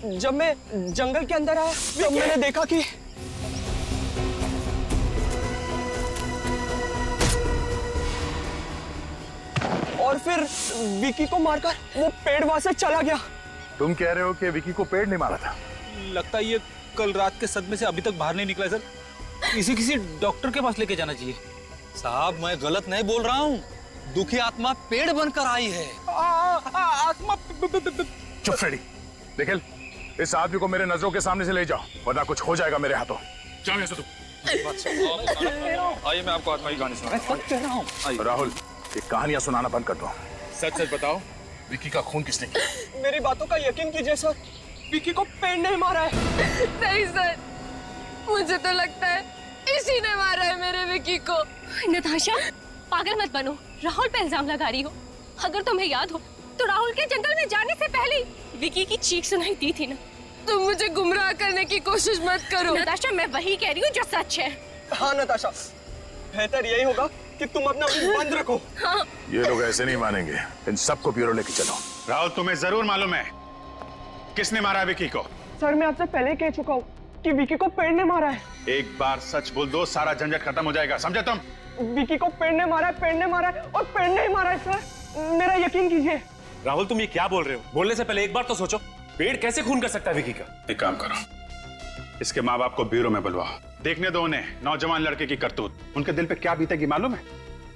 जब मैं जंगल के अंदर आया तब मैंने देखा कि और फिर विकी को मारकर वो पेड़ वहां से चला गया। तुम कह रहे हो कि विकी को पेड़ ने मारा था? लगता है ये कल रात के सदमे से अभी तक बाहर नहीं निकला सर। किसी डॉक्टर के पास लेके जाना चाहिए। साहब मैं गलत नहीं बोल रहा हूँ, दुखी आत्मा पेड़ बनकर आई है। आत्मा चुप फ्रेडी। निखिल, इस आदमी को मेरे नजरों के सामने से ले जाओ, वरना कुछ हो जाएगा मेरे हाथों। जाओ यहाँ से तुम। आइए मैं आपको आत्मा की कहानी सुनाऊं। राहुल, ये कहानियां सुनाना बंद कर दो। सच सच बताओ, विकी का खून किसने किया? मेरी बातों का यकीन कीजिए सर, विकी को पेड़ नहीं मारा है। नहीं सर, मुझे तो लगता है इसी ने मारा है मेरे विकी को। नताशा, पागल मत बनो। राहुल पे इल्जाम लगा रही हो। अगर तुम्हें याद हो तो राहुल के जंगल में जाने से पहले विकी की चीख सुनाई दी थी ना। तुम मुझे गुमराह करने की कोशिश मत करो। नताशा, मैं वही कह रही हूँ जो सच है। हाँ नताशा, बेहतर यही होगा कि तुम अपना मुंह बंद रखो। हाँ। ये लोग ऐसे नहीं मानेंगे, इन सबको ब्यूरो लेके चलो। राहुल, तुम्हें जरूर मालूम है किसने मारा विकी को? सर मैं आपसे पहले कह चुका हूँ कि विकी को पेड़ ने मारा है। एक बार सच बोल दो, सारा झंझट खत्म हो जाएगा, समझे तुम? विकी को पेड़ ने मारा है, पेड़ ने मारा है और पेड़ ने ही मारा है सर, मेरा यकीन कीजिए। राहुल, तुम ये क्या बोल रहे हो? बोलने से पहले एक बार तो सोचो, पेड़ कैसे खून कर सकता है विकी का? एक काम करो, इसके माँ बाप को ब्यूरो में बुलवाओ, देखने दो उन्हें नौजवान लड़के की करतूत। उनके दिल पे क्या बीतेगी मालूम है,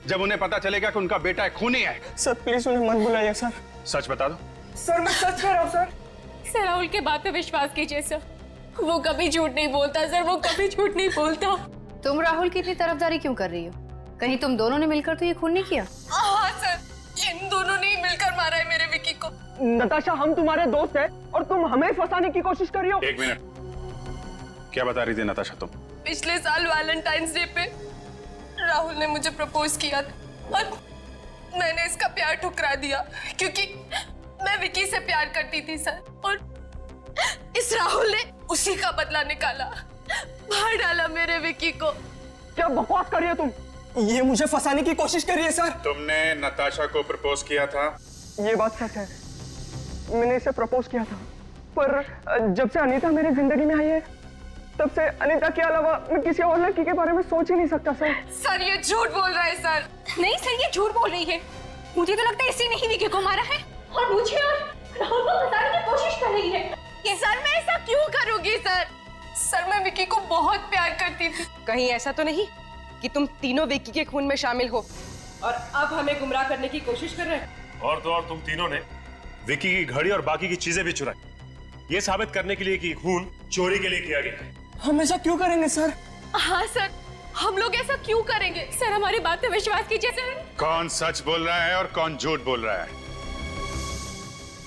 जब उन्हें पता चलेगा कि उनका बेटा एक खूनी है। सर प्लीज उन्हें मत बुलाइए सर। सच बता दो। सर मैं सच कह रहा हूँ सर। सर राहुल के बात पे विश्वास कीजिए सर, वो कभी झूठ नहीं बोलता सर, वो कभी झूठ नहीं बोलता। तुम राहुल की इतनी तरफदारी क्यों कर रही हो? कहीं तुम दोनों ने मिलकर तो ये खून नहीं किया? हाँ सर, इन दोनों ने ही मिलकर मारा है मेरे विकी को। नताशा, हम तुम्हारे दोस्त हैं और तुम हमें फंसाने की कोशिश कर रही हो। एक मिनट, क्या बता रही थी नताशा तुम? पिछले साल वैलेंटाइंस डे पे राहुल ने मुझे प्रपोज किया था और मैंने इसका प्यार ठुकरा दिया क्योंकि मैं विकी से प्यार करती थी सर, और इस राहुल ने उसी का बदला निकाला, मार डाला मेरे विकी को। क्या बकवास कर रही हो तुम? ये मुझे फंसाने की कोशिश कर रही है सर। तुमने नताशा को प्रपोज किया था? ये बात सच है, मैंने इसे प्रपोज किया था, पर जब से अनीता मेरी जिंदगी में आई है तब से अनीता के अलावा मैं किसी और लड़की के बारे में सोच ही नहीं सकता सर। सर ये झूठ बोल रहा है सर। नहीं सर, ये झूठ बोल रही है। मुझे तो लगता है इसी ने ही विकी को मारा है और मुझे और राहुल को फंसाने की कोशिश कर रही है। ये सर मैं ऐसा क्यों करूंगी सर? सर मैं विकी को बहुत प्यार करती थी। कहीं ऐसा तो नहीं कि तुम तीनों विकी के खून में शामिल हो और अब हमें गुमराह करने की कोशिश कर रहे हैं? और तो और तुम तीनों ने विकी की घड़ी और बाकी की चीजें भी चुराई, ये साबित करने के लिए कि खून चोरी के लिए किया गया है। हम ऐसा क्यों करेंगे सर? हाँ सर, हम लोग ऐसा क्यों करेंगे? सर हमारी बात पे विश्वास कीजिए सर। कौन सच बोल रहा है और कौन झूठ बोल रहा है,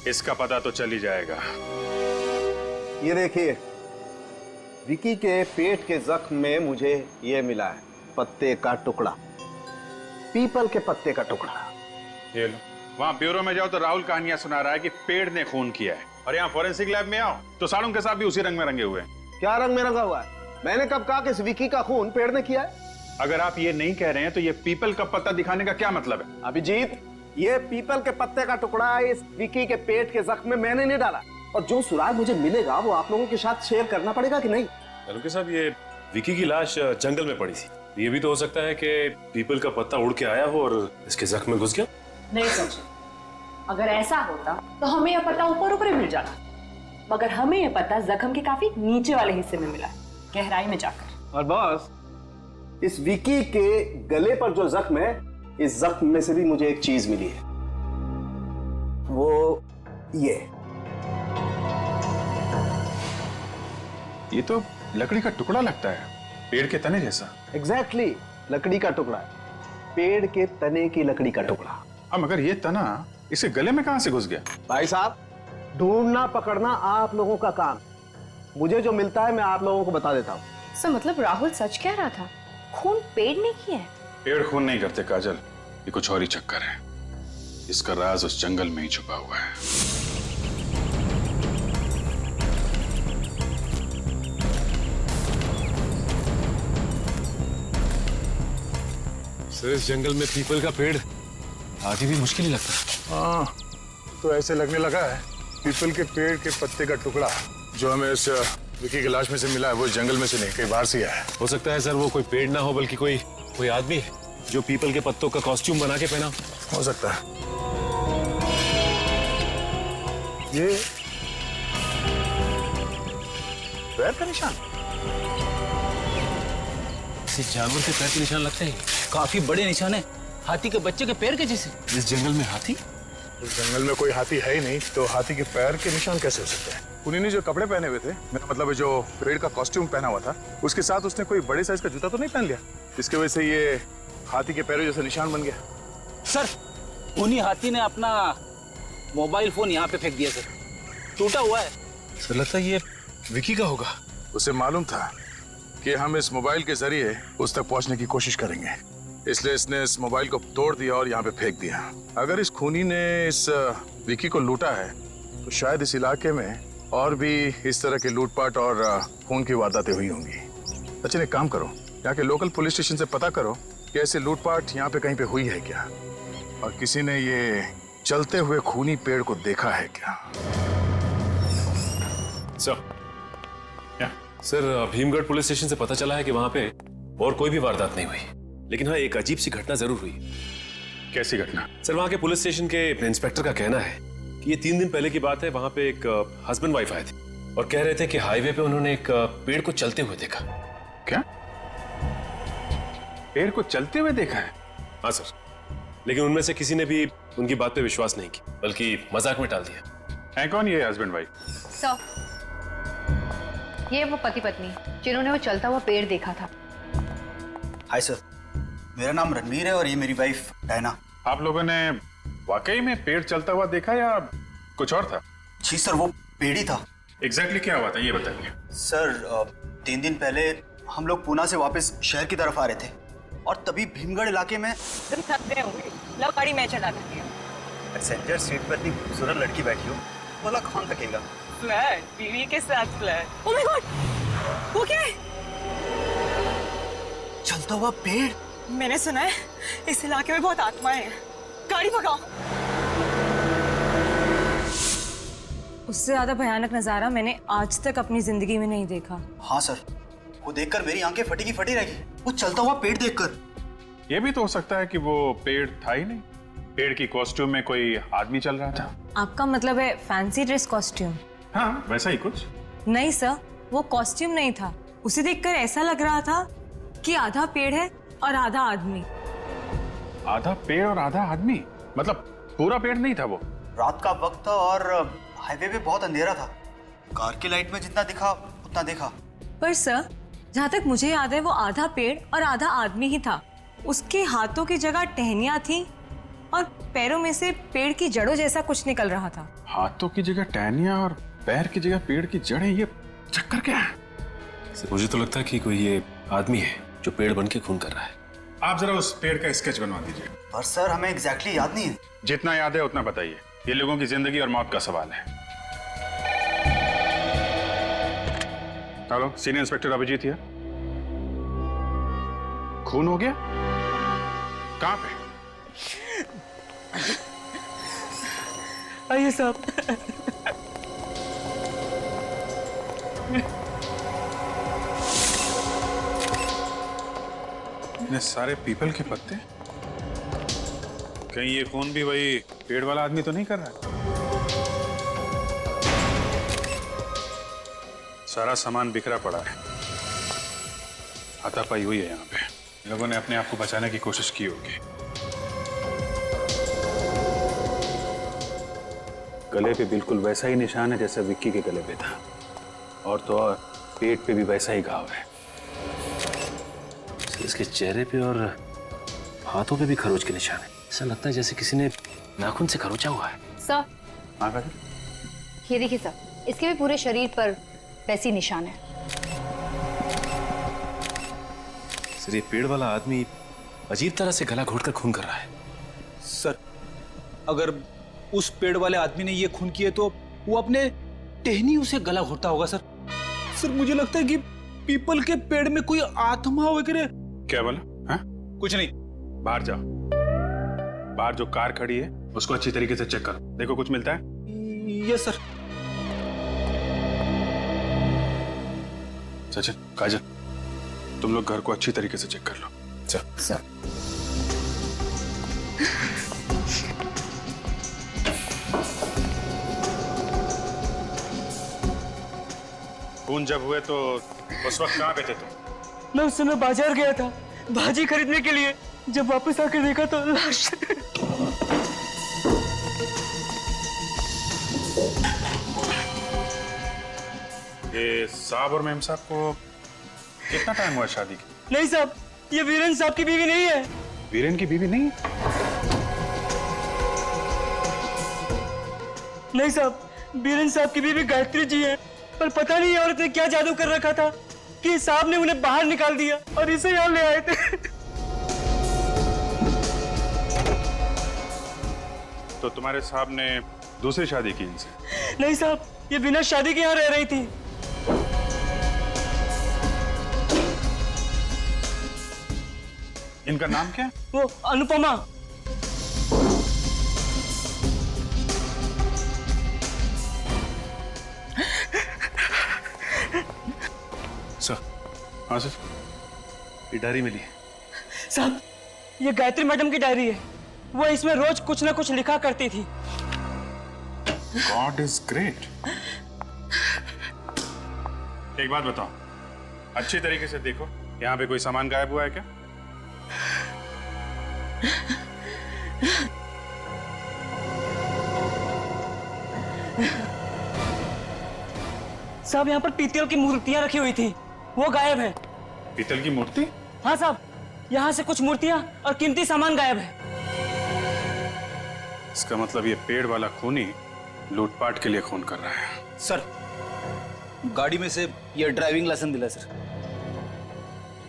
इसका पता तो चल ही जाएगा। ये देखिए, विकी के पेट के जख्म में मुझे ये मिला है पत्ते का टुकड़ा, पीपल के पत्ते का टुकड़ा। ये लो, वहाँ ब्यूरो में जाओ तो राहुल कहानियां सुना रहा है कि पेड़ ने खून किया है, और यहाँ फॉरेंसिक लैब में आओ तो साड़ों के साथ भी उसी रंग में रंगे हुए हैं। क्या रंग में रंगा हुआ है? मैंने कब कहा कि इस विकी का खून पेड़ ने किया है? अगर आप ये नहीं कह रहे हैं तो ये पीपल का पत्ता दिखाने का क्या मतलब है? अभिजीत, ये पीपल के पत्ते का टुकड़ा इस विकी के पेट के जख्म में मैंने नहीं डाला, और जो सुराग मुझे मिलेगा वो आप लोगों के साथ शेयर करना पड़ेगा कि नहीं? के साहब, ये विकी की लाश जंगल में पड़ी थी, ये भी तो हो सकता है कि पीपल का पत्ता उड़ के आया हो और इसके जख्म में घुस गया। नहीं समझे, अगर ऐसा होता तो हमें यह पता ऊपर ऊपर मिल जाता, मगर हमें यह पता जख्म के काफी नीचे वाले हिस्से में मिला, गहराई में जाकर। और बॉस, इस विकी के गले पर जो जख्म है, इस जख्म में से भी मुझे एक चीज मिली है, वो ये तो लकड़ी का टुकड़ा लगता है, पेड़ के तने जैसा। एग्जैक्टली, लकड़ी का टुकड़ा, पेड़ के तने की लकड़ी का टुकड़ा। अब मगर ये तना इसे गले में कहां से घुस गया? भाई साहब, ढूंढना पकड़ना आप लोगों का काम, मुझे जो मिलता है मैं आप लोगों को बता देता हूँ। सो मतलब राहुल सच कह रहा था, खून पेड़ ने किया है? पेड़ खून नहीं करते काजल, ये कुछ और ही चक्कर है, इसका राज उस जंगल में ही छुपा हुआ है। सर, इस जंगल में पीपल का पेड़ आदि भी मुश्किल ही लगता है। हाँ, तो ऐसे लगने लगा है पीपल के पेड़ के पत्ते का टुकड़ा जो हमें इस विकी की लाश में से मिला है वो इस जंगल में से नहीं, कहीं बाहर से आया है। हो सकता है सर वो कोई पेड़ ना हो बल्कि कोई आदमी है जो पीपल के पत्तों का कॉस्ट्यूम बना के पहना। हो सकता है। ये पैर का निशान, इस जानवर के पैर के निशान लगते हैं, काफी बड़े निशान है, हाथी के बच्चे के पैर के जैसे। इस जंगल में हाथी? इस जंगल में कोई हाथी है ही नहीं, तो हाथी के पैर के निशान कैसे हो सकते हैं? उन्हीं ने जो कपड़े पहने हुए थे, मेरा मतलब है जो पेड़ का कॉस्ट्यूम पहना हुआ था, उसके साथ उसने कोई बड़े साइज का जूता तो नहीं पहन लिया, जिसकी वजह से ये हाथी के पैरों जैसा निशान बन गया? सर उन्हीं हाथी ने अपना मोबाइल फोन यहाँ पे फेंक दिया सर, टूटा हुआ है। सर लगता है ये विकी का होगा। उसे मालूम था कि हम इस मोबाइल के जरिए उस तक पहुंचने की कोशिश करेंगे, इसलिए इसने इस मोबाइल को तोड़ दिया और यहाँ पे फेंक दिया। अगर इस खूनी ने इस विकी को लूटा है तो शायद इस इलाके में और भी इस तरह के लूटपाट और खून की वारदातें हुई होंगी। अच्छा एक काम करो, यहाँ के लोकल पुलिस स्टेशन से पता करो कि ऐसे लूटपाट यहाँ पे कहीं पे हुई है क्या, और किसी ने ये चलते हुए खूनी पेड़ को देखा है क्या। सर भीमगढ़ पुलिस स्टेशन से पता चला है कि वहां पे और कोई भी वारदात नहीं हुई, लेकिन हाँ एक अजीब सी घटना जरूर हुई। कैसी घटना? सर वहां के पुलिस स्टेशन के इंस्पेक्टर का कहना है कि ये 3 दिन पहले की बात है, वहां पे एक हस्बैंड वाइफ आए थे और कह रहे थे कि हाईवे पे उन्होंने एक पेड़ को चलते हुए देखा। क्या? पेड़ को चलते हुए देखा है? हाँ सर, लेकिन उनमें से किसी ने भी उनकी बात पे विश्वास नहीं किया, बल्कि मजाक में टाल दिया। है कौन ये हस्बैंड वाइफ? सर ये वो पति पत्नी जिन्होंने वो चलता हुआ पेड़ देखा था। हाय सर, मेरा नाम रणवीर है और ये मेरी वाइफ डायना। आप लोगों ने वाकई में पेड़ चलता हुआ देखा या कुछ और था? जी सर, वो पेड़ ही था। एग्जैक्टली क्या हुआ था ये बताइए। सर 3 दिन पहले हम लोग पूना से वापस शहर की तरफ आ रहे थे और तभी भीमगढ़ इलाके में तुम थक गए होंगे, लो गाड़ी मैं चला देती हूँ। पैसेंजर सीट पर इतनी खूबसूरत लड़की बैठी हो, बोला कौन रखेगा? फ्लैट, बीवी के साथ फ्लैट। ओह माय गॉड, वो क्या है? चलता हुआ पेड़। मैंने सुना है इस इलाके में बहुत आत्माएं हैं, गाड़ी भगाओ। उससे ज्यादा भयानक नजारा मैंने आज तक अपनी जिंदगी में नहीं देखा। हाँ सर, वो देखकर मेरी आंखें फटी की फटी रह गई, वो चलता हुआ पेड़ देखकर। ये भी तो हो सकता है कि वो पेड़ था ही नहीं, पेड़ की कॉस्ट्यूम में कोई आदमी चल रहा था। आपका मतलब है फैंसी ड्रेस कॉस्ट्यूम? हाँ वैसा ही कुछ। नहीं सर, वो कॉस्ट्यूम नहीं था, उसे देखकर ऐसा लग रहा था कि आधा पेड़ है और आधा आदमी। आधा पेड़ और आधा आदमी? मतलब पूरा पेड़ नहीं था वो? रात का वक्त था और हाईवे पे बहुत अंधेरा था, कार की लाइट में जितना दिखा उतना देखा। पर सर जहाँ तक मुझे याद है वो आधा पेड़ और आधा आदमी ही था। उसके हाथों की जगह टहनियां थी और पैरों में से पेड़ की जड़ों जैसा कुछ निकल रहा था। हाथों की जगह टहनियां और पैर की जगह पेड़ की जड़ें, ये चक्कर क्या है? मुझे तो लगता है कि कोई ये आदमी है जो पेड़ बन के खून कर रहा है। आप जरा उस पेड़ का स्केच बनवा दीजिए। पर सर हमें एग्जैक्टली याद नहीं है। जितना याद है उतना बताइए, ये लोगों की जिंदगी और मौत का सवाल है। Hello, senior inspector Abhijeet here. खून हो गया? कहां पे? आइए साहब। इतने सारे पीपल के पत्ते, कहीं ये खून भी वही पेड़ वाला आदमी तो नहीं कर रहा है? सारा सामान बिखरा पड़ा है, हाथापाई हुई है यहाँ पे। लोगों ने अपने आप को बचाने की कोशिश की होगी। गले पे बिल्कुल वैसा ही निशान है जैसा विक्की के गले पे था, और तो और पेट पे भी वैसा ही घाव है। इसके चेहरे पे और हाथों पे भी खरोच के निशान है। ऐसा लगता है जैसे किसी ने नाखून से खरोचा हुआ है। सर हाँ ये देखिए सर, इसके भी पूरे शरीर पर वैसी निशान है। सर ये पेड़ वाला आदमी अजीब तरह से गला घोटकर खून कर रहा है। सर अगर उस पेड़ वाले आदमी ने ये खून किए तो वो अपने टहनियों से गला घोटता होगा सर। सर मुझे लगता है कि पीपल के पेड़ में कोई आत्मा वगैरह। क्या बोला? हाँ? कुछ नहीं। बाहर जाओ, बाहर जो कार खड़ी है उसको अच्छी तरीके से चेक करो, देखो कुछ मिलता है? Yes sir. सचिन, काजल, तुम लोग घर को अच्छी तरीके से चेक कर लो। सर। खून जब हुए तो उस वक्त कहाँ पे थे तुम? मैं उस समय बाजार गया था भाजी खरीदने के लिए। जब वापस आकर देखा तो लाश। ये साहब और मेम साहब को कितना टाइम हुआ शादी की? नहीं साहब, ये वीरेन साहब की बीवी नहीं है। वीरेन की बीवी नहीं? नहीं साहब, वीरेन साहब की बीवी गायत्री जी है। पर पता नहीं औरत ने क्या जादू कर रखा था कि साहब ने उन्हें बाहर निकाल दिया और इसे यहाँ ले आए थे। तो तुम्हारे साहब ने दूसरी शादी की इनसे? नहीं साहब, ये बिना शादी के यहाँ रह रही थी। इनका नाम क्या है? वो अनुपमा। सर। हाँ सर, ये डायरी मिली है। साहब, ये गायत्री मैडम की डायरी है। वो इसमें रोज कुछ ना कुछ लिखा करती थी। God is great. एक बात बताओ, अच्छी तरीके से देखो, यहाँ पे कोई सामान गायब हुआ है क्या? साहब, यहाँ पर पीतल की मूर्तियां रखी हुई थी, वो गायब है। पीतल की मूर्ति? हाँ साहब, यहाँ से कुछ मूर्तियां और कीमती सामान गायब है। इसका मतलब ये पेड़ वाला खूनी लूटपाट के लिए खून कर रहा है। सर, गाड़ी में से ये ड्राइविंग लाइसेंस मिला सर।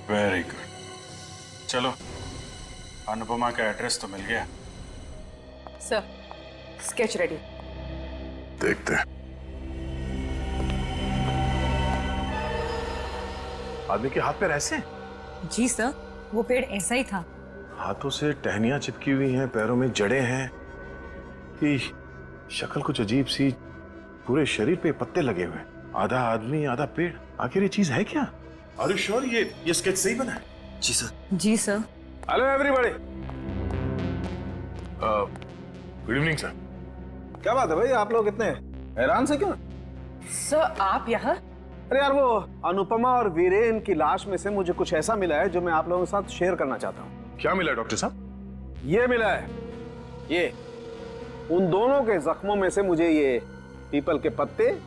Very good. चलो, अनुपमा का एड्रेस तो मिल गया। Sir, sketch ready. देखते हैं। आदमी के हाथ पैर ऐसे? जी सर, वो पेड़ ऐसा ही था। हाथों से टहनियां चिपकी हुई हैं, पैरों में जड़ें हैं, कि शक्ल कुछ अजीब सी, पूरे शरीर पे पत्ते लगे हुए, आधा आदमी आधा पेड़। आखिर ये चीज है क्या? आर यू श्योर ये स्केच सही बना है? जी सर। जी sir. Hello everybody. Good evening sir. क्या बात है भाई, आप लोग इतने हैरान से क्यों? सर, आप यहाँ? अरे यार, वो अनुपमा और वीरेन की लाश में से मुझे कुछ ऐसा मिला है जो मैं आप लोगों के साथ शेयर करना चाहता हूँ। क्या मिला डॉक्टर साहब? ये मिला है, ये उन दोनों के जख्मों में से मुझे ये पीपल के पत्ते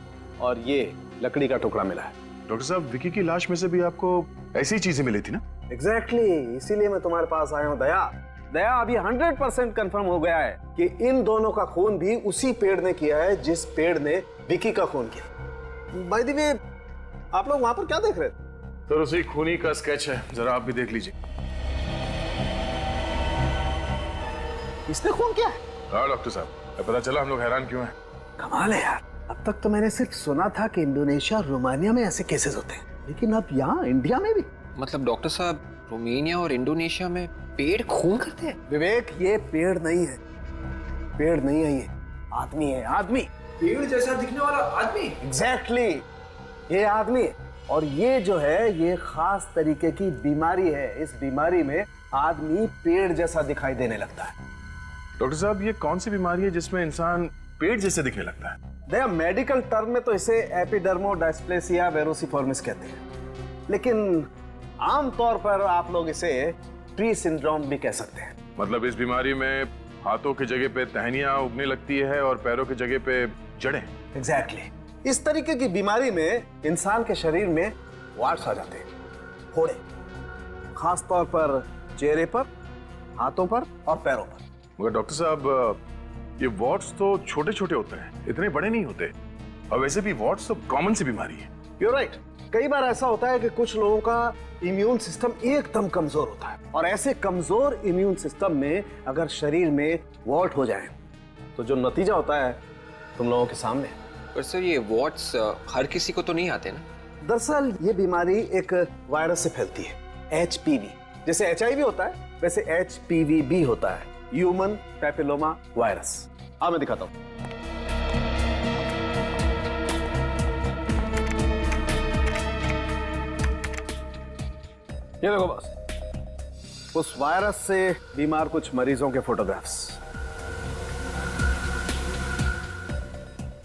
और ये लकड़ी का टुकड़ा मिला है। डॉक्टर साहब, विकी की लाश में से भी आपको ऐसी चीजें मिली थी ना? एग्जैक्टली, इसीलिए मैं तुम्हारे पास आया हूँ। दया, अभी 100% कंफर्म हो गया है कि इन दोनों का खून भी उसी पेड़ ने किया है जिस पेड़ ने विकी का खून किया। बाय द वे, आप लोग वहां पर क्या देख रहे थे? सर, उसी खूनी का स्केच है, जरा आप भी देख लीजिए। इसने खून किया है? हाँ डॉक्टर साहब, पता चला हम लोग हैरान क्यों हैं। कमाल है यार, अब तक तो मैंने सिर्फ सुना था कि इंडोनेशिया और रोमानिया में ऐसे केसेस होते हैं, लेकिन अब यहाँ इंडिया में भी। मतलब डॉक्टर साहब, रोमानिया और इंडोनेशिया में पेड़ खून करते हैं? विवेक, ये पेड़ नहीं है, पेड़ नहीं है, ये आदमी है। आदमी, पेड़ जैसा दिखने वाला आदमी? एग्जैक्टली, ये आदमी है। और ये जो है, ये खास तरीके की बीमारी है। इस बीमारी में आदमी पेड़ जैसा दिखाई देने लगता है। डॉक्टर साहब, ये कौन सी बीमारी है जिसमें इंसान पेड़ जैसे दिखने लगता है? दया, मेडिकल टर्म में तो इसे एपिडर्मोडायस्प्लेसिया वेरोसिफॉर्मिस कहते हैं, लेकिन आमतौर पर आप लोग इसे ट्री सिंड्रोम भी कह सकते हैं। मतलब इस बीमारी में हाथों की जगह पे टहनियां उगने लगती है और पैरों की जगह पे जड़ें। एग्जैक्टली, इस तरीके की बीमारी में इंसान के शरीर में वार्ट्स आ जाते हैं, फोड़े, खास तौर पर चेहरे पर, हाथों पर और पैरों पर। मगर डॉक्टर साहब, ये वार्ट्स तो छोटे छोटे होते हैं, इतने बड़े नहीं होते। और वैसे भी वार्ट्स तो कॉमन सी बीमारी है। You're right. कई बार ऐसा होता है कि कुछ लोगों का इम्यून सिस्टम एकदम कमजोर होता है, और ऐसे कमजोर इम्यून सिस्टम में अगर शरीर में वॉर्ट हो जाए तो जो नतीजा होता है तुम लोगों के सामने। पर सर, ये वॉट्स हर किसी को तो नहीं आते ना? दरअसल ये बीमारी एक वायरस से फैलती है, HPV। जैसे HIV होता है, वैसे HPV भी होता है, ह्यूमन पैपिलोमा वायरस। हाँ, मैं दिखाता हूँ। ये देखो बस, उस वायरस से बीमार कुछ मरीजों के फोटोग्राफ्स।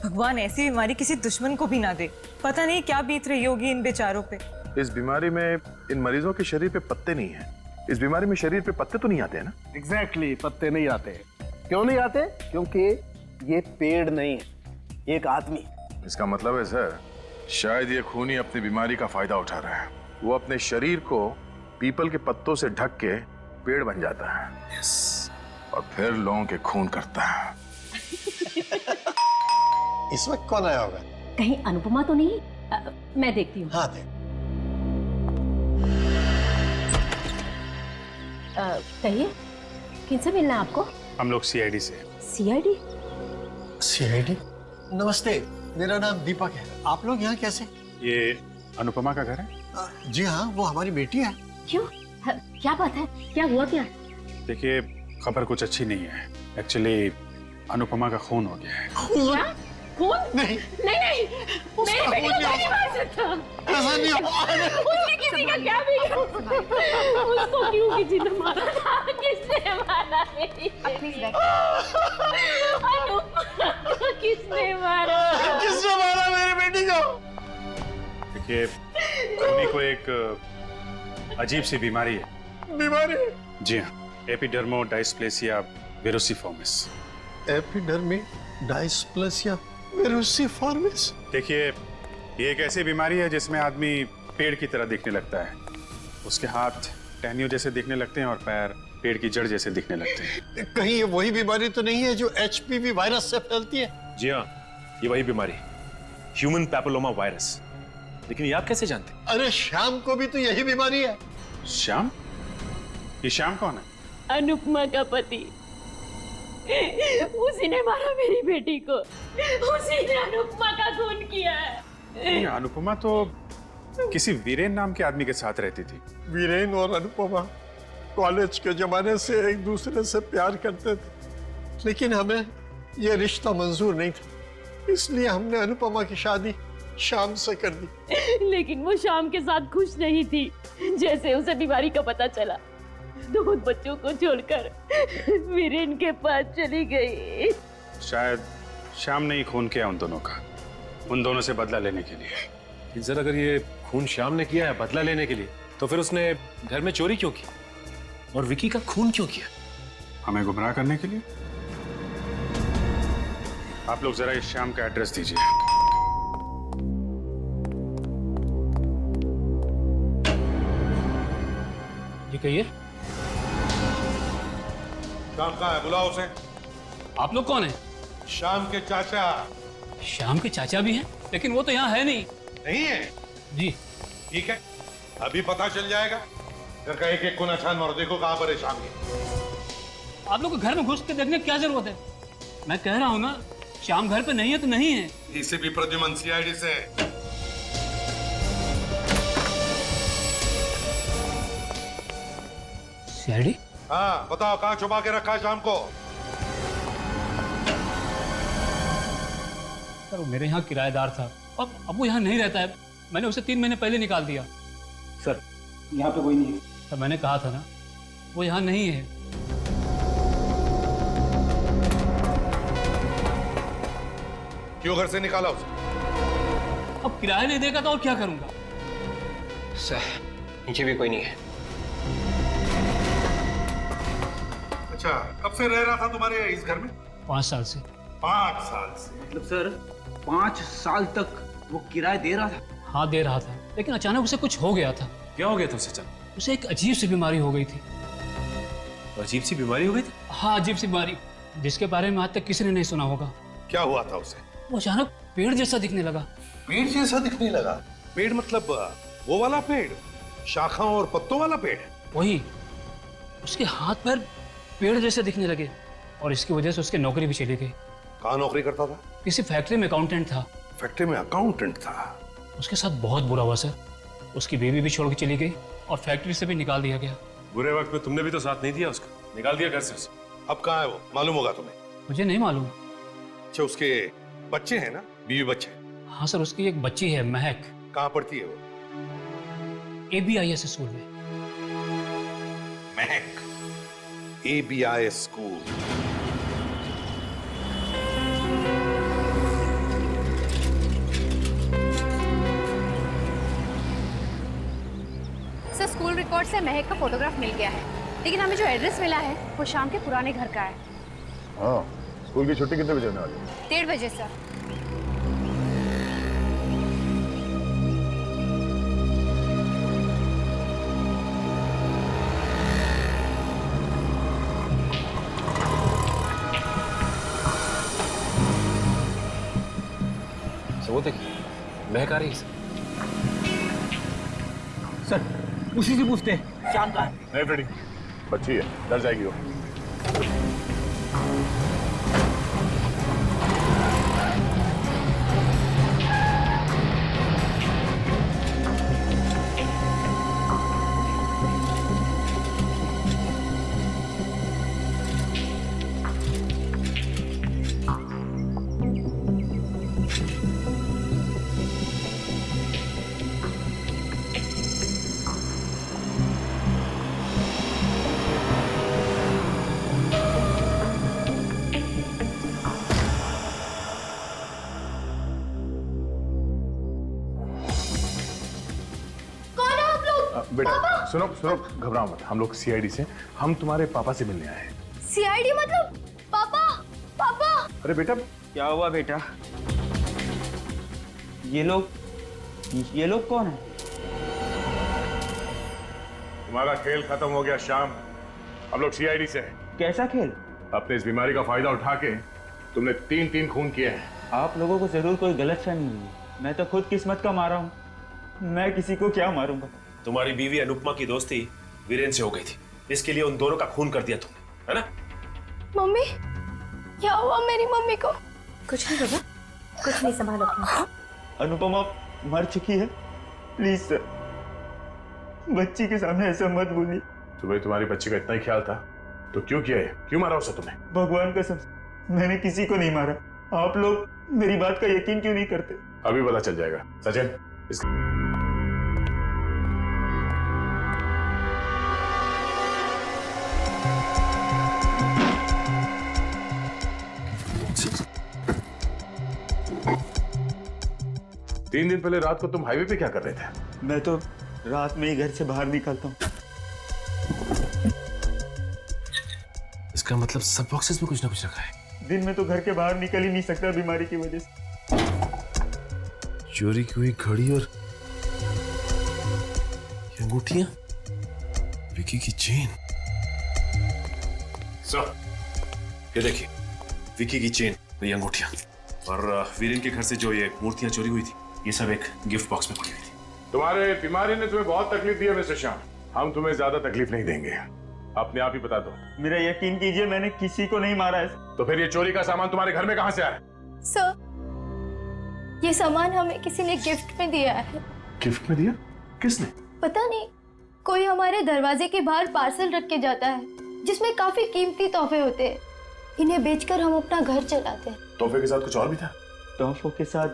भगवान ऐसी बीमारी किसी दुश्मन को भी ना दे। पता नहीं क्या बीत रही होगी इन बेचारों पे। इस बीमारी में इन मरीजों के शरीर पे पत्ते नहीं हैं। इस बीमारी में शरीर पे पत्ते तो नहीं आते हैं ना? एग्जैक्टली, पत्ते नहीं आते। क्यों नहीं आते? क्योंकि ये पेड़ नहीं है, ये एक आदमी। इसका मतलब है सर, शायद ये खूनी अपनी बीमारी का फायदा उठा रहा है। वो अपने शरीर को पीपल के पत्तों से ढक के पेड़ बन जाता है। और फिर लोगों के खून करता है। इस वक्त कौन आया होगा? कहीं अनुपमा तो नहीं? मैं देखती हूँ। हाँ देख। कहिए, किनसे मिलना है आपको? हम लोग सीआईडी से। सीआईडी? सीआईडी? नमस्ते, मेरा नाम दीपक है। आप लोग यहाँ कैसे? ये अनुपमा का घर है? जी हाँ, वो हमारी बेटी है। क्यों? क्या बात है? क्या हुआ क्या? देखिए, खबर कुछ अच्छी नहीं है। एक्चुअली अनुपमा का खून हो गया है। क्या? खून? नहीं नहीं, मेरी बेटी को नहीं मार सकता। ऐसा नहीं हो। उसने किसी का क्या बिगाड़ा? उसको क्यों किसी ने मारा? किसने मारा मेरी बेटी? किसने मारा? किसने मारा मेरी बेटी को? देखिए, खूनी को एक अजीब सी बीमारी है। बीमारी? जी हाँ, एपिडर्मोडायस्प्लेसिया विरुसिफॉर्मिस। एपिडर्मिडायस्प्लेसिया विरुसिफॉर्मिस? देखिए, ये एक ऐसी बीमारी है जिसमें आदमी पेड़ की तरह दिखने लगता है। उसके हाथ टहनियों जैसे दिखने लगते हैं और पैर पेड़ की जड़ जैसे दिखने लगते हैं। कहीं ये वही बीमारी तो नहीं है जो एचपीवी वायरस से फैलती है? जी हाँ, ये वही बीमारी, ह्यूमन पैपिलोमा वायरस। लेकिन ये आप कैसे जानते? अरे श्याम को भी तो यही बीमारी है। श्याम? ये श्याम कौन है? अनुपमा का पति। उसी ने मारा मेरी बेटी को। उसी ने अनुपमा का खून किया है। नहीं, अनुपमा तो किसी वीरेन नाम के आदमी के साथ रहती थी। वीरेन और अनुपमा कॉलेज के जमाने से एक दूसरे से प्यार करते थे, लेकिन हमें यह रिश्ता मंजूर नहीं था, इसलिए हमने अनुपमा की शादी शाम से कर दी। लेकिन वो शाम के साथ खुश नहीं थी। जैसे उसे बीमारी का पता चला, 2 बच्चों को छोड़कर वीरेन के पास चली गई। शायद श्याम ने ही खून किया उन दोनों का, उन दोनों से बदला लेने के लिए। सर, अगर ये खून श्याम ने किया है बदला लेने के लिए, तो फिर उसने घर में चोरी क्यों की और विकी का खून क्यों किया? हमें गुमराह करने के लिए। आप लोग जरा इस श्याम का एड्रेस दीजिए। जी कहिए। श्याम कहाँ है? बुलाओ उसे। आप लोग कौन हैं? श्याम के चाचा। श्याम के चाचा भी हैं, लेकिन वो तो यहाँ है नहीं। नहीं है? जी ठीक है, अभी पता चल जाएगा। घर का एक एक कोना छान मारो, देखो कहाँ पर है श्याम। आप लोग को घर में घुस के देखने की क्या जरूरत है? मैं कह रहा हूँ ना, श्याम घर पे नहीं है तो नहीं है। इसे भी प्रद्युमन सीआईडी से। सीआईडी? हाँ बताओ, कहाँ छुपा के रखा है श्याम को? सर, वो मेरे यहाँ किराएदार था और अब वो यहाँ नहीं रहता है। मैंने उसे 3 महीने पहले निकाल दिया। सर, यहाँ पे कोई नहीं है। सर, मैंने कहा था ना, वो यहाँ नहीं है। क्यों घर से निकाला उसे? अब किराया नहीं देगा तो और क्या करूंगा? सर, नीचे भी कोई नहीं है। अच्छा, कब से रह रहा था तुम्हारे इस घर में? 5 साल से। 5 साल से? मतलब सर, 5 साल तक वो किराया दे रहा था? हाँ, दे रहा था, लेकिन अचानक उसे कुछ हो गया था। क्या हो गया था उसे अचानक? उसे एक अजीब सी बीमारी हो गई थी। अजीब सी बीमारी हो गई थी? हाँ, अजीब सी बीमारी, जिसके बारे में आज तक किसी ने नहीं सुना होगा। क्या हुआ था उसे? वो अचानक पेड़ जैसा दिखने लगा। पेड़ जैसा दिखने लगा? पेड़ मतलब वो वाला पेड़, शाखाओं और पत्तों वाला पेड़? वही। उसके हाथ पैर पेड़ जैसे दिखने लगे और इसकी वजह से उसकी नौकरी भी चली गई। कहाँ नौकरी करता था? किसी फैक्ट्री में अकाउंटेंट था। फैक्ट्री में अकाउंटेंट था? उसके साथ बहुत बुरा हुआ सर। उसकी बीवी भी छोड़ के चली गई और फैक्ट्री से भी निकाल दिया गया। बुरे वक्त में तुमने भी तो साथ नहीं दिया उसका, निकाल दिया घर से उसे। अब कहाँ है वो? मालूम होगा तुम्हें? मुझे नहीं मालूम। अच्छा, उसके बच्चे हैं ना? बीवी बच्चे? हाँ सर, उसकी एक बच्ची है, महक। कहाँ पढ़ती है वो? ABIS स्कूल में। महक, ABI school. Sir, school record से महक का फोटोग्राफ मिल गया है, लेकिन हमें जो एड्रेस मिला है वो शाम के पुराने घर का है। हाँ, स्कूल की छुट्टी कितने बजे होने वाली है? 1:30 बजे सर। वो देखिए, महक आ रही है सर। उसी से पूछते हैं शाम का। नहीं फ्रेडी, बच्ची है, डर जाएगी वो। बेटा सुनो सुनो, घबराओ मत, हम लोग CID से, हम तुम्हारे पापा से मिलने आए हैं। CID मतलब पापा? पापा अरे बेटा, क्या हुआ बेटा? ये लोग कौन है? तुम्हारा खेल खत्म हो गया शाम, हम लोग CID से हैं। कैसा खेल? अपने इस बीमारी का फायदा उठा के तुमने 3 खून किए हैं। आप लोगों को जरूर कोई गलतफहमी हुई है। मैं तो खुद किस्मत का मारा हूँ, मैं किसी को क्या मारूंगा। तुम्हारी बीवी अनुपमा की दोस्ती वीरेन से हो गई थी, इसके लिए उन दोनों का खून कर दिया तुमने, है ना? मम्मी, क्या हुआ मेरी मम्मी को? कुछ नहीं बाबा, कुछ नहीं, संभालो अपना। अनुपमा मर चुकी है, प्लीज सर, बच्ची के सामने ऐसा मत बोलिए। तुम्हें तुम्हारी बच्ची का इतना ही ख्याल था तो क्यों किया है? क्यों मारा उसे तुमने? भगवान कसम, मैंने किसी को नहीं मारा। आप लोग मेरी बात का यकीन क्यों नहीं करते? अभी पता चल जाएगा। सचिन, तीन दिन पहले रात को तुम हाईवे पे क्या कर रहे थे? मैं तो रात में ही घर से बाहर निकलता हूँ। इसका मतलब सब बॉक्सेस में कुछ ना कुछ रखा है। दिन में तो घर के बाहर निकल ही नहीं सकता बीमारी की वजह से। चोरी की हुई घड़ी और ये अंगूठियां, विकी की चेन। सर, ये देखिए, विकी की चेन और ये अंगूठियां, और वीरेन के घर से जो ये मूर्तियां चोरी हुई थी, ये सब एक गिफ्ट बॉक्स में पड़ी हुई थी। तुम्हारे बीमारी ने तुम्हें बहुत तकलीफ दी है मिस्टर श्याम, हम तुम्हें ज्यादा तकलीफ नहीं देंगे, अपने आप ही बता दो। मेरा यकीन कीजिए, मैंने किसी को नहीं मारा है। तो फिर ये चोरी का सामान तुम्हारे घर में कहां से आया? सर, ये सामान हमें किसी ने गिफ्ट में दिया है। गिफ्ट में दिया? किसने? पता नहीं, कोई हमारे दरवाजे के बाहर पार्सल रख के जाता है जिसमें काफी कीमती तोहफे होते हैं। इन्हें बेचकर हम अपना घर चलाते हैं। तोहफे के साथ कुछ और भी था? तोहफों के साथ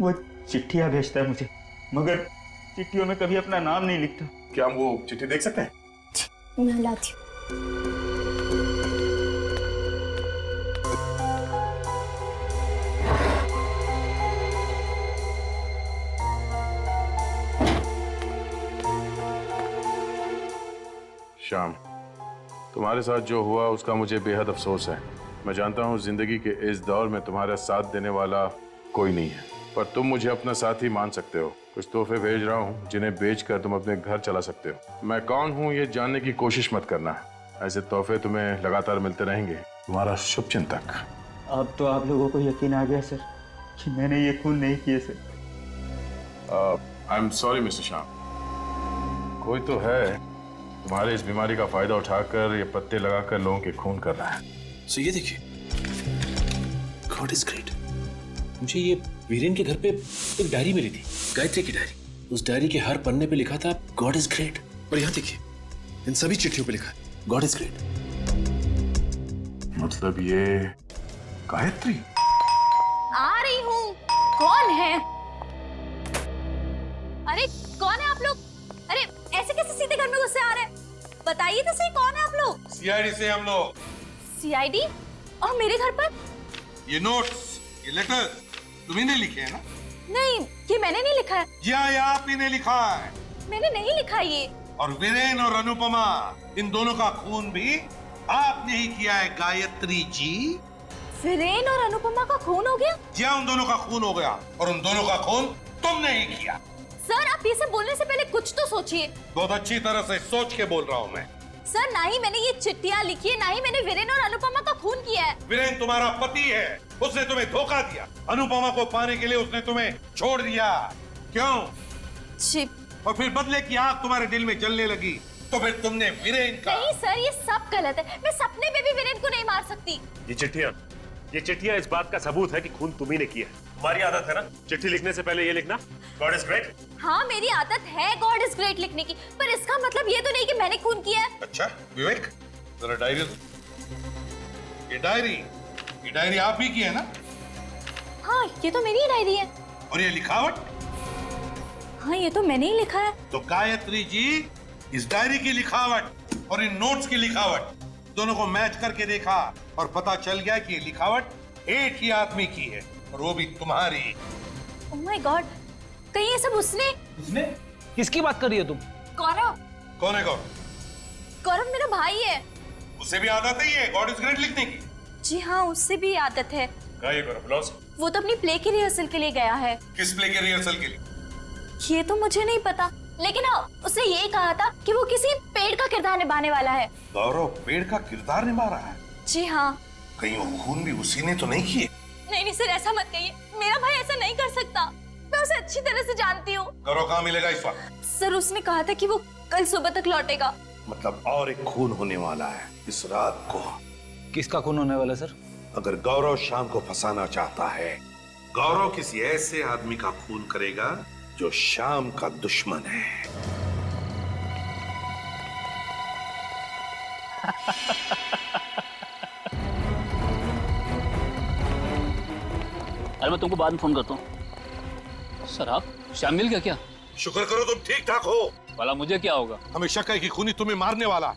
वो चिट्ठियां भेजता है मुझे, मगर चिट्ठियों में कभी अपना नाम नहीं लिखता। क्या हम वो चिट्ठी देख सकते हैं? मैं लाती हूँ। श्याम, तुम्हारे साथ जो हुआ उसका मुझे बेहद अफसोस है। मैं जानता हूँ जिंदगी के इस दौर में तुम्हारा साथ देने वाला कोई नहीं है, पर तुम मुझे अपना साथी मान सकते हो। कुछ तोहफे भेज रहा हूँ जिन्हें बेचकर तुम अपने घर चला सकते हो। मैं कौन हूँ ये जानने की कोशिश मत करना, ऐसे तोहफे तुम्हें लगातार मिलते रहेंगे। तुम्हारा शुभचिंतक। अब तो आप लोगों को यकीन आ गया सर कि मैंने ये खून नहीं किए sir. I am sorry mister Shyam, कोई तो है तुम्हारे इस बीमारी का फायदा उठाकर ये पत्ते लगाकर लोगों के खून कर रहा है। सो ये देखिए, गॉड इज ग्रेट। मुझे ये वीरेन के घर पे एक डायरी मिली थी, गायत्री की डायरी। उस डायरी के हर पन्ने पे लिखा था गॉड इज ग्रेट, और यहाँ देखिए, इन सभी चिट्ठियों पे लिखा है गॉड इज ग्रेट। मतलब ये गायत्री? आ रही हूँ। कौन है? अरे कौन है आप लोग? अरे ऐसे कैसे सीधे घर में घुससे आ रहे हैं? बताइए तो सही, कौन है आप लोग? सीआईडी से हम लोग। सीआईडी? और मेरे घर पर? ये नोट्स, ये लेटर्स तुम्ही ने लिखे हैं ना? नहीं, ये मैंने नहीं लिखा है। ये आप ही ने लिखा है। मैंने नहीं लिखा ये। और वीरेन और अनुपमा, इन दोनों का खून भी आपने ही किया है गायत्री जी। वीरेन और अनुपमा का खून हो गया? जी उन दोनों का खून हो गया, और उन दोनों का खून तुमने ही किया। सर, आप ये सब बोलने से पहले कुछ तो सोचिए। बहुत अच्छी तरह से सोच के बोल रहा हूँ मैं। सर, ना ही मैंने ये चिट्ठियाँ लिखी है, ना ही मैंने वीरेन और अनुपमा का खून किया है। वीरेन तुम्हारा पति है, उसने तुम्हें धोखा दिया। अनुपमा को पाने के लिए उसने तुम्हें छोड़ दिया। क्यों? जी। और फिर बदले की आग तुम्हारे दिल में जलने लगी, तो फिर तुमने वीरेन का। नहीं सर, ये सब गलत है। मैं सपने में भी वीरेन को नहीं मार सकती। ये चिट्ठियां इस बात का सबूत है कि खून तुम्ही ने किया है। तुम्हारी आदत है ना चिट्ठी लिखने से पहले ये लिखना, गॉड इज ग्रेट। हाँ, मेरी आदत है गॉड इज ग्रेट लिखने की, पर इसका मतलब ये तो नहीं कि मैंने खून किया है। अच्छा विवेक, जरा डायरी दो। ये डायरी आप ही की है ना? हाँ, ये तो मेरी ही डायरी है। और ये लिखावट? हाँ, ये तो मैंने ही लिखा है। तो गायत्री जी, इस डायरी की लिखावट और इन नोट्स की लिखावट दोनों को मैच करके देखा और पता चल गया कि ये लिखावट एक ही आदमी की है, और वो भी तुम्हारी। ओह माय गॉड, कहीं ये सब उसने? किसकी बात कर रही हो तुम? गौरव। कौन है गौरव? गौरव मेरा भाई है। उसे भी आदत है गॉड इज ग्रेट लिखने की? जी हाँ, उससे भी आदत है। गौरव वो तो अपनी प्ले की रिहर्सल के लिए गया है। किस प्ले के रिहर्सल के लिए? ये तो मुझे नहीं पता, लेकिन हाँ, उसने ये कहा था कि वो किसी पेड़ का किरदार निभाने वाला है। गौरव पेड़ का किरदार निभा रहा है? जी हाँ। कहीं वो खून भी उसी ने तो नहीं किए? नहीं सर, ऐसा मत कहिए। मेरा भाई ऐसा नहीं कर सकता। मैं उसे अच्छी तरह से जानती हूँ। गौरव कहाँ मिलेगा इस वक्त? सर, उसने कहा था कि वो कल सुबह तक लौटेगा। मतलब और एक खून होने वाला है इस रात को। किसका खून होने वाला सर? अगर गौरव शाम को फंसाना चाहता है, गौरव किसी ऐसे आदमी का खून करेगा जो शाम का दुश्मन है। अरे मैं तुमको बाद में फोन करता हूँ। सर आप श्याम मिल गया क्या? शुक्र करो तुम ठीक ठाक हो। वाला मुझे क्या होगा? हमें शक है कि खूनी तुम्हें मारने वाला,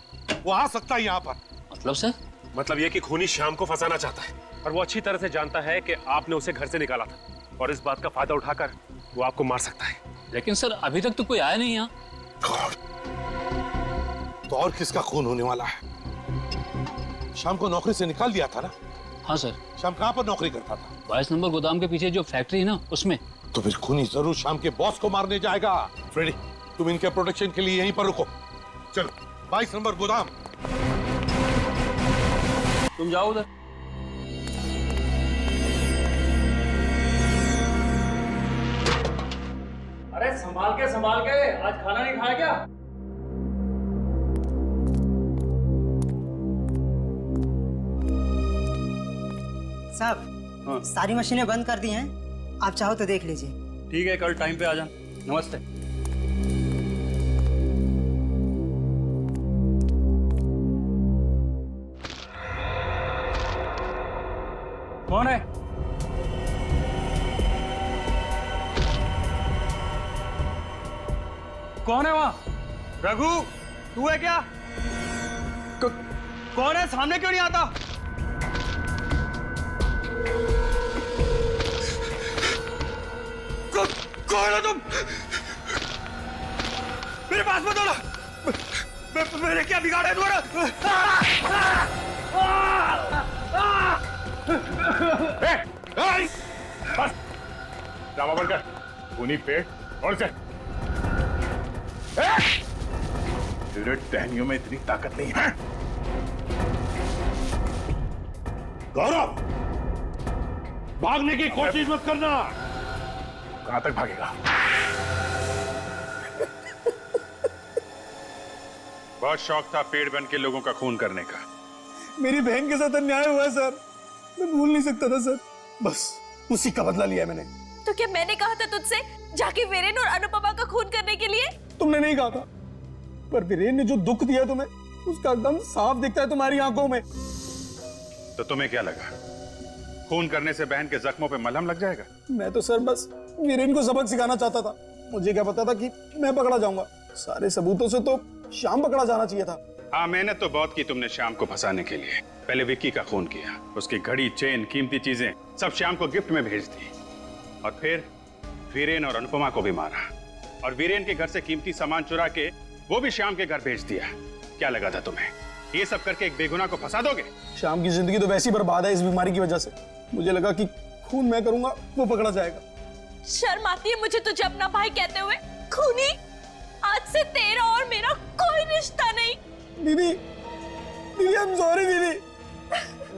वो आ सकता है यहाँ पर। मतलब सर? मतलब ये कि खूनी शाम को फंसाना चाहता है, और वो अच्छी तरह से जानता है कि आपने उसे घर से निकाला था, और इस बात का फायदा उठाकर वो आपको मार सकता है। लेकिन सर अभी तक तो कोई आया नहीं यहाँ। तो और किसका खून होने वाला है? शाम को नौकरी से निकाल दिया था ना? हाँ सर। शाम कहाँ पर नौकरी करता था? 22 नंबर गोदाम के पीछे जो फैक्ट्री है ना, उसमें। तो फिर खूनी जरूर शाम के बॉस को मारने जाएगा। फ्रेडी, तुम इनके प्रोटेक्शन के लिए यहीं पर रुको। चलो 22 नंबर गोदाम। तुम जाओ उधर। अरे संभाल के आज खाना नहीं खाया क्या? साहब, सारी मशीनें बंद कर दी हैं, आप चाहो तो देख लीजिए। ठीक है, कल टाइम पे आ जाना। नमस्ते। कौन है? कौन है वहां? रघु, तू है क्या? कौन है? सामने क्यों नहीं आता? कौन हो तुम? मेरे पास मत आना। मेरे क्या बिगाड़ा है तुम्हारा? बस ड्रामा बंद कर। खूनी पेड़ और से तेरे टहनियों में इतनी ताकत नहीं है। गौरव, भागने की कोशिश मत करना। कहां तक भागेगा? बहुत शौक था पेड़ बन के लोगों का खून करने का। मेरी बहन के साथ अन्याय हुआ है सर, मैं भूल नहीं सकता था सर, बस उसी का बदला लिया मैंने। तो क्या मैंने कहा था तुझसे जाके वीरेन और अनुपमा का खून करने के लिए? तुमने नहीं कहा था, पर वीरेन ने जो दुख दिया तुम्हें, उसका दम साफ दिखता है तुम्हारी आंखों में। तो तुम्हें क्या लगा खून करने से बहन के जख्मों पे मलहम लग जाएगा? मैं तो सर बस वीरेन को सबक सिखाना चाहता था। मुझे क्या पता था कि मैं पकड़ा जाऊंगा। सारे सबूतों से तो श्याम पकड़ा जाना चाहिए था। हाँ, मेहनत तो बहुत की तुमने श्याम को फंसाने के लिए। पहले विक्की का खून किया, उसकी घड़ी, चेन, कीमती चीजें सब श्याम को गिफ्ट में भेज दी, और फिर वीरेन और अनुपमा को भी मारा, और वीरेन के घर से कीमती सामान चुरा के वो भी श्याम के घर भेज दिया। क्या लगा था तुम्हें ये सब करके एक बेगुनाह को फंसा दोगे? श्याम की जिंदगी तो वैसी बर्बाद है इस बीमारी की वजह से। मुझे लगा कि खून मैं करूंगा वो पकड़ा जाएगा। शर्म आती है मुझे तुझे अपना भाई कहते हुए। खूनी, आज से तेरा और मेरा कोई रिश्ता नहीं। दीदी, दीदी आई एम सॉरी दीदी,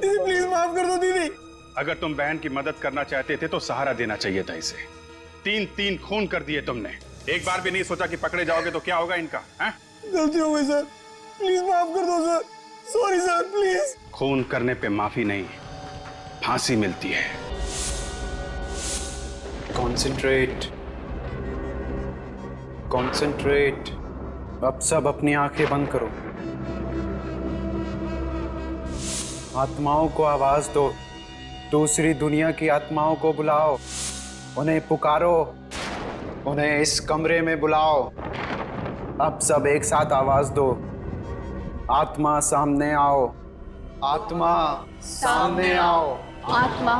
दीदी प्लीज माफ कर दो दीदी। अगर तुम बहन की मदद करना चाहते थे तो सहारा देना चाहिए था इसे। 3 खून कर दिए तुमने, एक बार भी नहीं सोचा कि पकड़े जाओगे तो क्या होगा इनका? हैं? गलती हो गई सर, प्लीज माफ कर दो सर, सॉरी सर प्लीज। खून करने पे माफी नहीं, फांसी मिलती है। Concentrate, concentrate. अब सब अपनी आंखें बंद करो। आत्माओं को आवाज दो, दूसरी दुनिया की आत्माओं को बुलाओ, उन्हें पुकारो, उन्हें इस कमरे में बुलाओ। अब सब एक साथ आवाज दो, आत्मा सामने आओ, आत्मा सामने आओ, आत्मा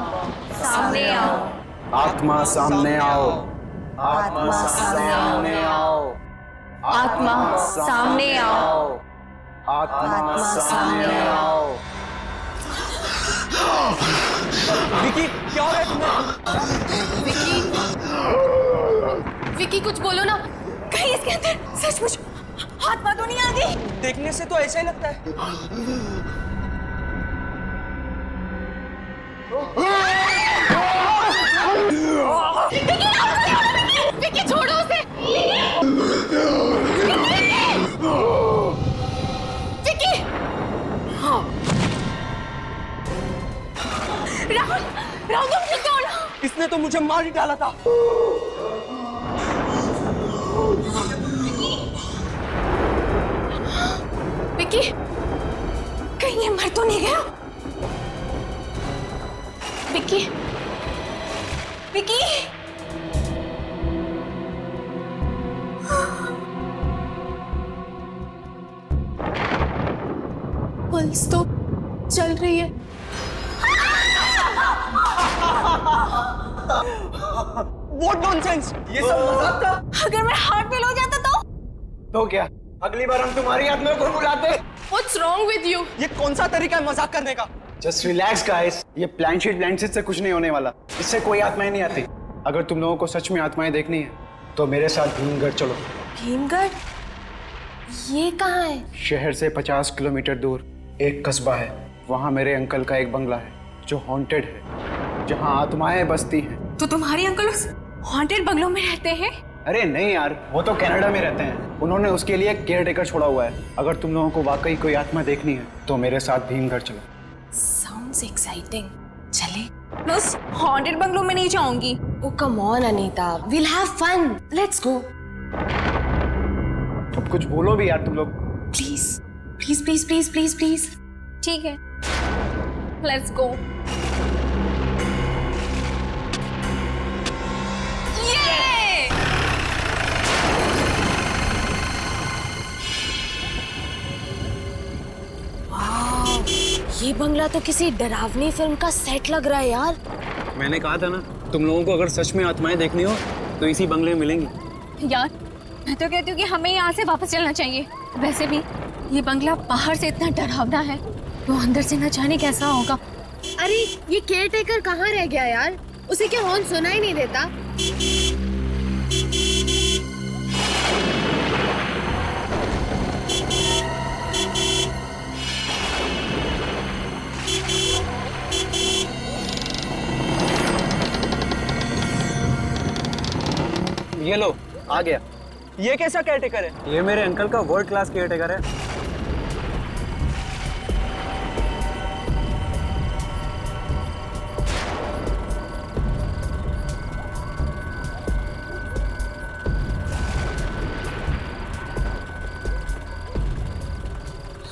सामने आओ, आत्मा सामने आओ, आत्मा सामने आओ, आत्मा सामने आओ, आत्मा सामने आओ। विकी, क्या हो रहा है तुम्हें? विकी कुछ बोलो ना। कहीं इसके अंदर सचमुच आत्मा तो नहीं आ गई? देखने से तो ऐसा ही लगता है। विकी छोड़ो उसे। विकी, राहुल, राहुल तुम ठीक हो ना? इसने तो मुझे मार ही डाला था। विकी, कहीं ये मर तो नहीं गया? विकी, विकी, पल्स तो चल रही है। What nonsense! ये सब मजाक था। अगर मैं हार्ट फेल हो जाता तो क्या अगली बार हम तुम्हारी आत्मा को बुलाते? What's wrong with you? ये कौन सा तरीका है मजाक करने का? Just relax guys, ये प्लानशीट से कुछ नहीं होने वाला। इससे कोई आत्माएं नहीं आती। अगर तुम लोगों को सच में आत्माएं देखनी है तो मेरे साथ भीमगढ़ चलो। भीमगढ़? ये कहाँ है? शहर से 50 किलोमीटर दूर एक कस्बा है। वहाँ मेरे अंकल का एक बंगला है जो हॉन्टेड है, जहाँ आत्माएं बसती हैं। तो तुम्हारे अंकल उस हॉन्टेड बंगलों में रहते हैं? अरे नहीं यार, वो तो कनाडा में रहते हैं। उन्होंने उसके लिए केयर टेकर छोड़ा हुआ है। अगर तुम लोगों को वाकई कोई आत्मा देखनी है तो मेरे साथ भीमगढ़ चलो। Sounds exciting. चले? मैं उस हॉन्टेड बंगलों में नहीं जाऊंगी। Oh come on Anita, we'll have fun. Let's go. अब कुछ बोलो भी यार तुम लोग। Please, please, please, please, please, please. ठीक है, let's go. ये बंगला तो किसी डरावनी फिल्म का सेट लग रहा है यार। मैंने कहा था ना, तुम लोगों को अगर सच में आत्माएं देखनी हो तो इसी बंगले में मिलेंगी। यार मैं तो कहती हूँ कि हमें यहाँ से वापस चलना चाहिए। वैसे भी ये बंगला बाहर से इतना डरावना है तो अंदर से न जाने कैसा होगा। अरे ये केयर टेकर कहाँ रह गया यार? उसे क्या हॉर्न सुना ही नहीं देता? ये लो, आ गया। ये कैसा केयरटेकर है? ये मेरे अंकल का वर्ल्ड क्लास केयरटेकर है।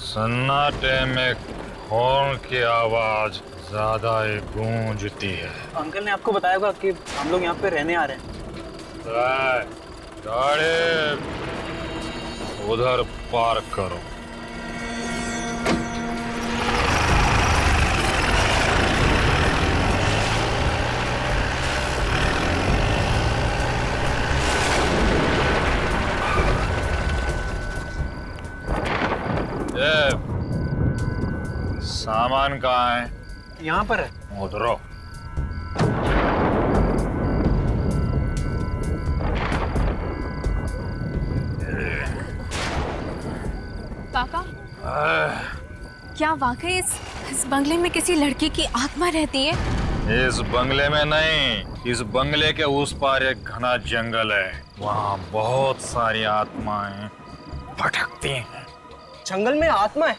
सन्नाटे में हॉर्न की आवाज ज्यादा ही गूंजती है। अंकल ने आपको बताया होगा कि हम लोग यहाँ पे रहने आ रहे हैं। गाड़ी उधर पार्क करो। सामान कहाँ है? यहाँ पर है। उतरो। काका, क्या वाकई इस बंगले में किसी लड़की की आत्मा रहती है? इस बंगले में नहीं, इस बंगले के उस पार एक घना जंगल है, वहाँ बहुत सारी आत्माएं भटकती हैं। जंगल में आत्मा है?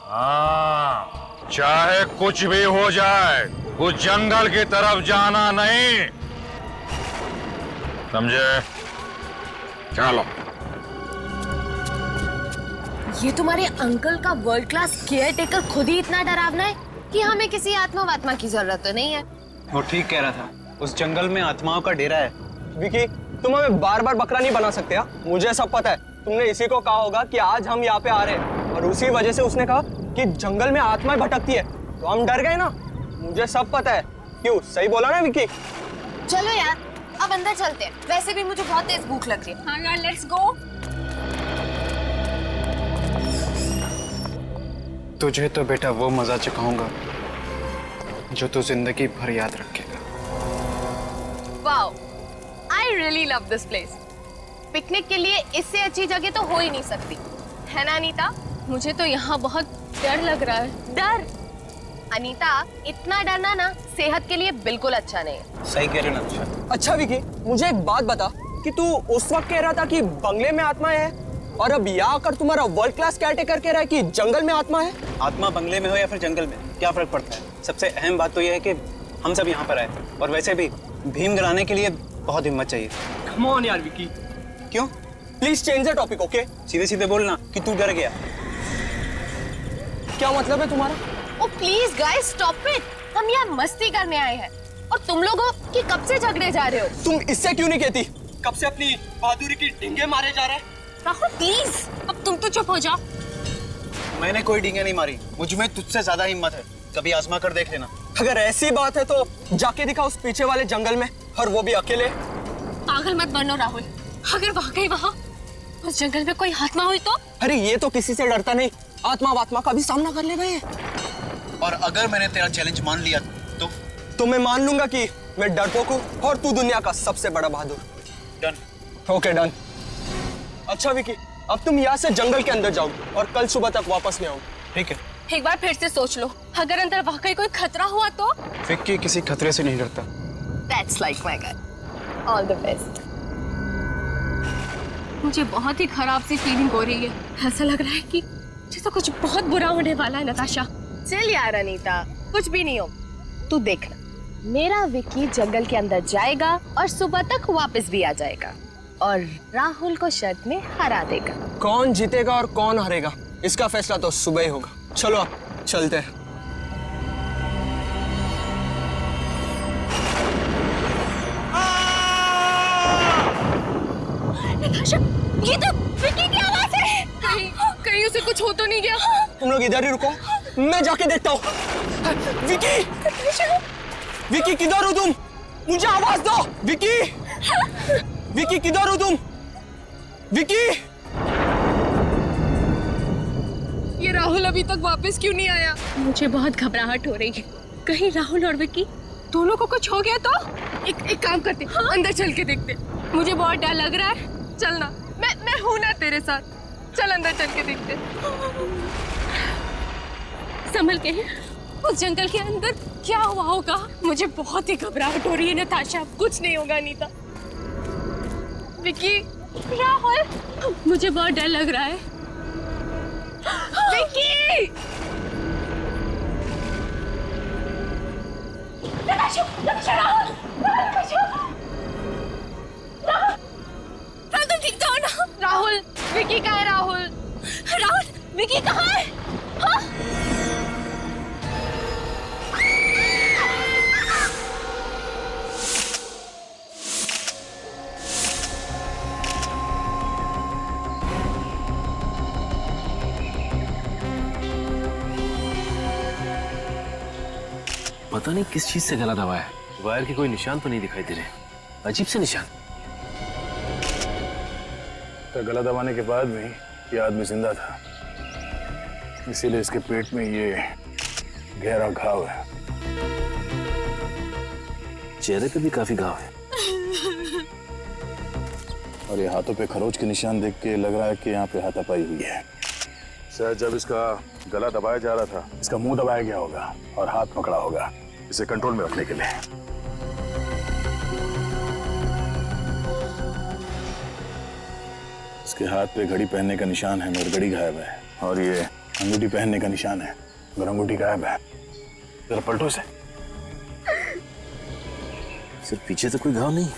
हाँ, चाहे कुछ भी हो जाए, उस जंगल की तरफ जाना नहीं, समझे? चलो। ये तुम्हारे अंकल का वर्ल्ड क्लास केयर टेकर खुद ही इतना डरावना है कि हमें किसी आत्मा वात्मा की जरूरत तो नहीं है। वो ठीक कह रहा था, उस जंगल में आत्माओं का डेरा है। विकी, तुम हमें बार बार बकरा नहीं बना सकते हा? मुझे सब पता है। तुमने इसी को कहा होगा कि आज हम यहाँ पे आ रहे हैं और उसी वजह से उसने कहा कि जंगल में आत्माएं भटकती है, तो हम डर गए ना। मुझे सब पता है। क्यों, सही बोला ना विकी? चलो यार, अब अंदर चलते हैं। वैसे भी मुझे बहुत तेज भूख लग रही है। हाँ यार, लेट्स गो। तुझे तो बेटा वो मजा चखाऊंगा जो तू जिंदगी भर याद रखेगा। Wow, I really love this place. Picnic के लिए इससे अच्छी जगह तो हो ही नहीं सकती, है ना अनीता? मुझे तो यहाँ बहुत डर लग रहा है। डर? अनीता, इतना डरना ना सेहत के लिए बिल्कुल अच्छा नहीं है। सही कह रही हो ना। अच्छा विकी, मुझे एक बात बता कि तू उस वक्त कह रहा था कि बंगले में आत्माएं है और अब यहाँ आकर तुम्हारा वर्ल्ड क्लास केयरटेकर कह रहा है कि जंगल में आत्मा है। आत्मा बंगले में हो या फिर जंगल में, क्या फर्क पड़ता है? सबसे अहम बात तो यह है कि हम सब यहाँ पर आए, और वैसे भी भीम गिराने के लिए बहुत हिम्मत चाहिए। कम ऑन यार विकी। क्यों? Please change the topic, okay? सीधे सीधे बोलना कि तू डर गया। क्या मतलब है तुम्हारा? ओ प्लीज गाइस, स्टॉप इट। हम यहाँ मस्ती करने आए हैं और तुम लोगों की कब से झगड़े जा रहे हो? तुम इससे क्यों नहीं कहती? कब से अपनी बहादुरी की ढींगे मारे जा रहे हैं। राहुल प्लीज, अब तुम तो चुप हो जाओ। मैंने कोई डींगे नहीं मारी, मुझ में तुझसे ज्यादा हिम्मत है, कभी आजमा कर देख लेना। अगर ऐसी बात है तो जाके दिखा उस पीछे वाले जंगल में, और वो भी अकेले। पागल मत बनो राहुल, अगर वाकई वहाँ उस जंगल में कोई आत्मा हुई तो? अरे ये तो किसी से डरता नहीं, आत्मा वात्मा का भी सामना कर ले गए। और अगर मैंने तेरा चैलेंज मान लिया तो मैं मान लूंगा कि मैं डरपोक हूँ और तू दुनिया का सबसे बड़ा बहादुर। डन। Okay done. अच्छा विकी, अब तुम यहाँ से जंगल के अंदर जाओ और कल सुबह तक वापस नहीं आओ। ठीक है। एक बार फिर से सोच लो, अगर अंदर वाकई कोई खतरा हुआ तो? विक्की किसी खतरे से नहीं डरता। That's like my guy. All the best. मुझे बहुत ही खराब सी फीलिंग हो रही है। ऐसा लग रहा है कि जैसे कुछ बहुत बुरा होने वाला है। नताशा, चल यार अनीता, कुछ भी नहीं हो। तू देखना, मेरा विक्की जंगल के अंदर जाएगा और सुबह तक वापस भी आ जाएगा और राहुल को शर्त में हरा देगा। कौन जीतेगा और कौन हारेगा, इसका फैसला तो सुबह ही होगा। चलो अब चलते हैं। नताशा, ये तो विक्की की आवाज है। कहीं उसे कुछ हो तो नहीं गया? तुम लोग इधर ही रुको, मैं जाके देखता हूँ। विक्की, विक्की किधर हो तुम? मुझे आवाज दो। विक्की, विक्की किधर हो तुम? विक्की! ये राहुल अभी तक वापस क्यों नहीं आया? मुझे बहुत घबराहट हो रही है। कहीं राहुल और विक्की दोनों को कुछ हो गया तो? एक काम करते, हाँ? अंदर चल के देखते। मुझे बहुत डर लग रहा है। चलना, मैं हूं ना तेरे साथ। चल अंदर चल के देखते। संभल के। उस जंगल के अंदर क्या हुआ होगा? मुझे बहुत ही घबराहट हो रही है नताशा। कुछ नहीं होगा अनीता। विक्की, राहुल, मुझे बहुत डर लग रहा है। विक्की! नताशा, नताशा, राहुल, तुम ठीक तो हो ना? राहुल, विक्की कहाँ है? राहुल, राहुल, विक्की कहाँ है? हाँ? पता नहीं किस चीज से गला दबाया है, वायर के कोई निशान तो नहीं दिखाई दे रहे, अजीब से निशान। तो गला दबाने के बाद भी ये आदमी जिंदा था, इसीलिए इसके पेट में ये गहरा घाव है। चेहरे पे भी काफी घाव है। और ये हाथों पे खरोच के निशान देख के लग रहा है कि यहाँ पे हाथापाई हुई है। शायद जब इसका गला दबाया जा रहा था, इसका मुंह दबाया गया होगा और हाथ पकड़ा होगा इसे कंट्रोल में रखने के लिए। इसके हाथ पे घड़ी पहनने का निशान है मगर घड़ी गायब है, और ये अंगूठी पहनने का निशान है मगर अंगूठी गायब है। जरा पलटो से। सिर्फ पीछे तो कोई घाव नहीं।